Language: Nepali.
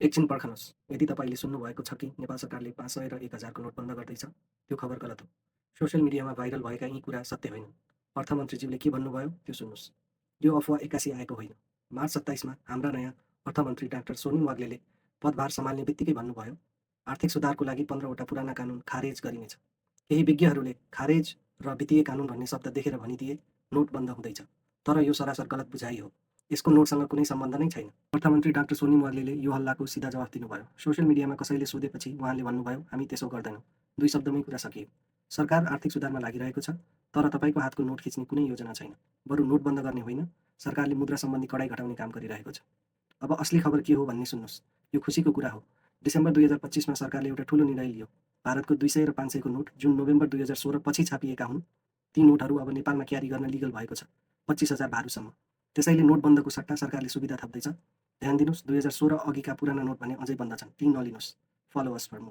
एकछिन पर्खनुहोस्। यदि तपाईँले सुन्नुभएको छ कि नेपाल सरकारले 500 र 1000को नोट बन्द गर्दैछ, त्यो खबर गलत हो। सोसल मिडियामा भाइरल भएका यी कुरा सत्य होइनन्। अर्थमन्त्रीज्यूले के भन्नुभयो त्यो सुन्नुहोस्। यो अफवाह एक्कासी आएको होइन। मार्च 27मा हाम्रा नयाँ अर्थमन्त्री डाक्टर सोनिम वाग्लेले पदभार सम्हाल्ने बित्तिकै भन्नुभयो, आर्थिक सुधारको लागि 15वटा पुराना कानुन खारेज गरिनेछ। केही विज्ञहरूले खारेज र वित्तीय कानुन भन्ने शब्द देखेर भनिदिए, नोट बन्द हुँदैछ। तर यो सरासर गलत बुझाइ हो। यसको नोटसँग कुनै सम्बन्ध नै छैन। अर्थमन्त्री डाक्टर सोनिम वाग्लेले यो हल्लाको सिधा जवाफ दिनुभयो। सोसल मिडियामा कसैले सोधेपछि उहाँले भन्नुभयो, हामी त्यसो गर्दैनौँ। 2 शब्दमै कुरा सकियो। सरकार आर्थिक सुधारमा लागिरहेको छ, तर तपाईँको हातको नोट खिच्ने कुनै योजना छैन। बरु नोट बन्द गर्ने होइन, सरकारले मुद्रा सम्बन्धी कडाइ घटाउने काम गरिरहेको छ। अब असली खबर के हो भन्ने सुन्नुहोस्। यो खुसीको कुरा हो। डिसेम्बर 2025मा सरकारले एउटा ठुलो निर्णय लियो। भारतको 200 र 500को नोट जुन नोभेम्बर 2016 पछि छापिएका हुन्, ती नोटहरू अब नेपालमा क्यारी गर्न लिगल भएको छ। 25,000 भारूसम्म। त्यसैले नोट बन्दको सट्टा सरकारले सुविधा थप्दैछ। ध्यान दिनुहोस्, 2016 अघिका पुराना नोट भने अझै बन्द छन्। ती नलिनुहोस्। Follow us for more.